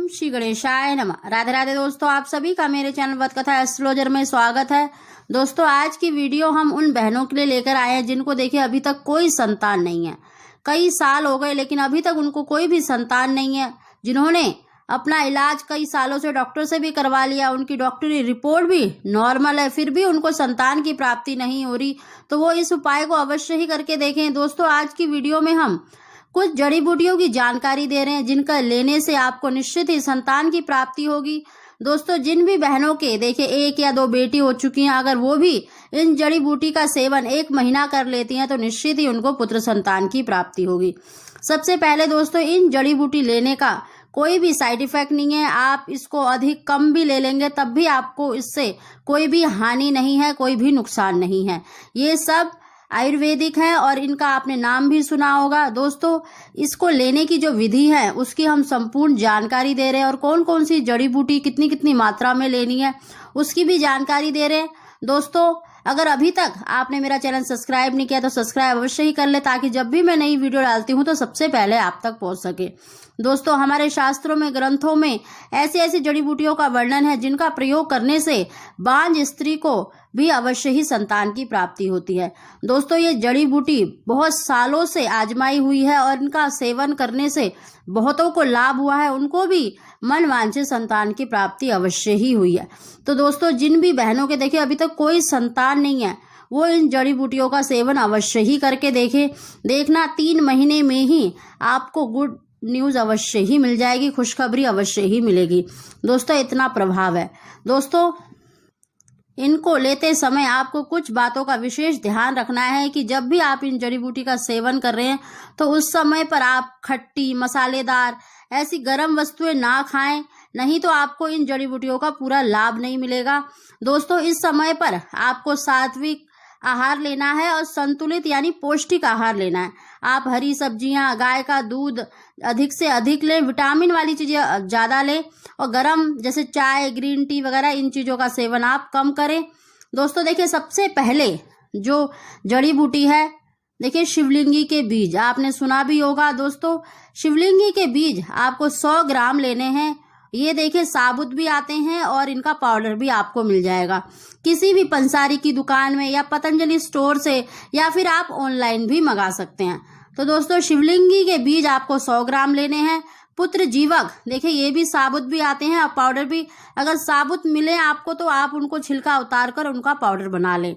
ओम श्री गणेशाय नमः। राधे राधे दोस्तों, आप सभी का मेरे चैनल वत कथा एस्ट्रोलॉजर में स्वागत है। दोस्तों, आज की वीडियो हम उन बहनों के लिए लेकर आए हैं जिनको देखिए अभी तक कोई संतान नहीं है। कई साल हो गए लेकिन अभी तक उनको कोई भी संतान नहीं है। जिन्होंने अपना इलाज कई सालों से डॉक्टर से भी करवा लिया, उनकी डॉक्टरी रिपोर्ट भी नॉर्मल है, फिर भी उनको संतान की प्राप्ति नहीं हो रही, तो वो इस उपाय को अवश्य ही करके देखें। दोस्तों, आज की वीडियो में हम कुछ जड़ी बूटियों की जानकारी दे रहे हैं जिनका लेने से आपको निश्चित ही संतान की प्राप्ति होगी। दोस्तों, जिन भी बहनों के देखिए 1 या 2 बेटी हो चुकी हैं, अगर वो भी इन जड़ी बूटी का सेवन 1 महीना कर लेती हैं तो निश्चित ही उनको पुत्र संतान की प्राप्ति होगी। सबसे पहले दोस्तों, इन जड़ी बूटी लेने का कोई भी साइड इफेक्ट नहीं है। आप इसको अधिक कम भी ले लेंगे तब भी आपको इससे कोई भी हानि नहीं है, कोई भी नुकसान नहीं है। ये सब आयुर्वेदिक है और इनका आपने नाम भी सुना होगा। दोस्तों, इसको लेने की जो विधि है उसकी हम संपूर्ण जानकारी दे रहे हैं और कौन कौन सी जड़ी बूटी कितनी कितनी मात्रा में लेनी है उसकी भी जानकारी दे रहे हैं। दोस्तों, अगर अभी तक आपने मेरा चैनल सब्सक्राइब नहीं किया तो सब्सक्राइब अवश्य ही कर ले, ताकि जब भी मैं नई वीडियो डालती हूँ तो सबसे पहले आप तक पहुंच सके। दोस्तों, हमारे शास्त्रों में, ग्रंथों में ऐसी ऐसी जड़ी बूटियों का वर्णन है जिनका प्रयोग करने से बांझ स्त्री को भी अवश्य ही संतान की प्राप्ति होती है। दोस्तों, ये जड़ी बूटी बहुत सालों से आजमाई हुई है और इनका सेवन करने से बहुतों को लाभ हुआ है, उनको भी मन वांछित संतान की प्राप्ति अवश्य ही हुई है। तो दोस्तों, जिन भी बहनों के देखिए अभी तक कोई संतान नहीं है, वो इन जड़ी बूटियों का सेवन अवश्य ही करके देखें। देखना 3 महीने में ही आपको गुड न्यूज अवश्य ही मिल जाएगी, खुशखबरी अवश्य ही मिलेगी। दोस्तों, इतना प्रभाव है। दोस्तों, इनको लेते समय आपको कुछ बातों का विशेष ध्यान रखना है कि जब भी आप इन जड़ी बूटी का सेवन कर रहे हैं तो उस समय पर आप खट्टी, मसालेदार ऐसी गर्म वस्तुएं ना खाएं, नहीं तो आपको इन जड़ी बूटियों का पूरा लाभ नहीं मिलेगा। दोस्तों, इस समय पर आपको सात्विक आहार लेना है और संतुलित यानी पौष्टिक आहार लेना है। आप हरी सब्जियां, गाय का दूध अधिक से अधिक लें, विटामिन वाली चीजें ज्यादा लें और गर्म जैसे चाय, ग्रीन टी वगैरह इन चीजों का सेवन आप कम करें। दोस्तों, देखिए सबसे पहले जो जड़ी बूटी है, देखिए शिवलिंगी के बीज, आपने सुना भी होगा। दोस्तों, शिवलिंगी के बीज आपको 100 ग्राम लेने हैं। ये देखिए साबुत भी आते हैं और इनका पाउडर भी आपको मिल जाएगा किसी भी पंसारी की दुकान में या पतंजलि स्टोर से, या फिर आप ऑनलाइन भी मंगा सकते हैं। तो दोस्तों, शिवलिंगी के बीज आपको 100 ग्राम लेने हैं। पुत्र जीवक, देखिए ये भी साबुत भी आते हैं और पाउडर भी। अगर साबुत मिले आपको तो आप उनको छिलका उतार कर उनका पाउडर बना लें।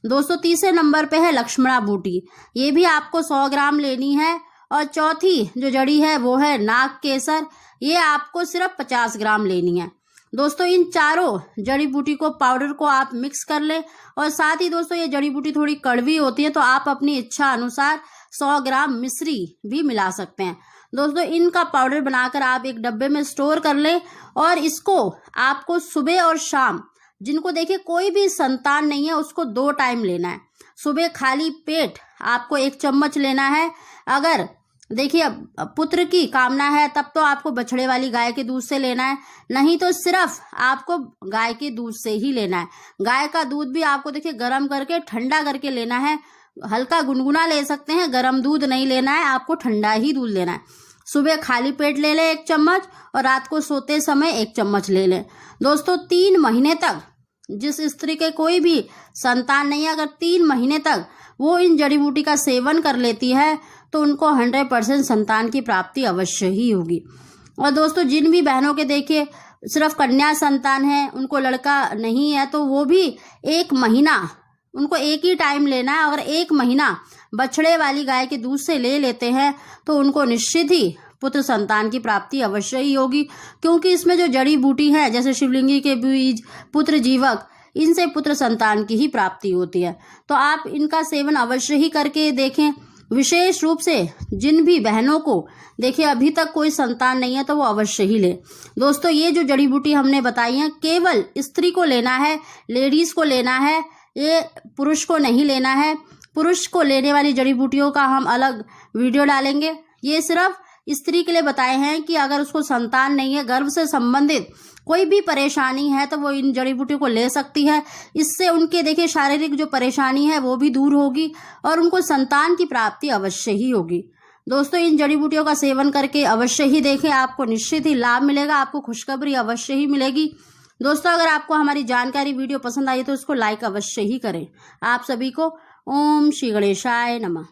दोस्तों, तीसरे नंबर पे है लक्ष्मणा बूटी, ये भी आपको 100 ग्राम लेनी है। और चौथी जो जड़ी है वो है नाग केसर, ये आपको सिर्फ 50 ग्राम लेनी है। दोस्तों, इन चारों जड़ी बूटी को पाउडर को आप मिक्स कर लें और साथ ही दोस्तों ये जड़ी बूटी थोड़ी कड़वी होती है तो आप अपनी इच्छा अनुसार 100 ग्राम मिश्री भी मिला सकते हैं। दोस्तों, इनका पाउडर बनाकर आप एक डब्बे में स्टोर कर लें और इसको आपको सुबह और शाम, जिनको देखिए कोई भी संतान नहीं है उसको 2 टाइम लेना है। सुबह खाली पेट आपको 1 चम्मच लेना है। अगर देखिए पुत्र की कामना है तब तो आपको बछड़े वाली गाय के दूध से लेना है, नहीं तो सिर्फ आपको गाय के दूध से ही लेना है। गाय का दूध भी आपको देखिए गर्म करके ठंडा करके लेना है। हल्का गुनगुना ले सकते हैं, गर्म दूध नहीं लेना है, आपको ठंडा ही दूध लेना है। सुबह खाली पेट ले लें 1 चम्मच और रात को सोते समय 1 चम्मच ले लें। दोस्तों, 3 महीने तक जिस स्त्री के कोई भी संतान नहीं है, अगर 3 महीने तक वो इन जड़ी बूटी का सेवन कर लेती है तो उनको 100% संतान की प्राप्ति अवश्य ही होगी। और दोस्तों, जिन भी बहनों के देखिए सिर्फ कन्या संतान है, उनको लड़का नहीं है, तो वो भी 1 महीना उनको 1 ही टाइम लेना है। अगर 1 महीना बछड़े वाली गाय के दूध से ले लेते हैं तो उनको निश्चित ही पुत्र संतान की प्राप्ति अवश्य ही होगी, क्योंकि इसमें जो जड़ी बूटी है जैसे शिवलिंगी के बीज, पुत्र जीवक, इनसे पुत्र संतान की ही प्राप्ति होती है। तो आप इनका सेवन अवश्य ही करके देखें। विशेष रूप से जिन भी बहनों को देखिए अभी तक कोई संतान नहीं है तो वो अवश्य ही ले। दोस्तों, ये जो जड़ी बूटी हमने बताई है केवल स्त्री को लेना है, लेडीज को लेना है, ये पुरुष को नहीं लेना है। पुरुष को लेने वाली जड़ी बूटियों का हम अलग वीडियो डालेंगे। ये सिर्फ स्त्री के लिए बताए हैं कि अगर उसको संतान नहीं है, गर्भ से संबंधित कोई भी परेशानी है तो वो इन जड़ी बूटियों को ले सकती है। इससे उनके देखिए शारीरिक जो परेशानी है वो भी दूर होगी और उनको संतान की प्राप्ति अवश्य ही होगी। दोस्तों इन जड़ी बूटियों का सेवन करके अवश्य ही देखें, आपको निश्चित ही लाभ मिलेगा, आपको खुशखबरी अवश्य ही मिलेगी। दोस्तों अगर आपको हमारी जानकारी वीडियो पसंद आई तो इसको लाइक अवश्य ही करें। आप सभी को ओम श्री गणेशाय नमः।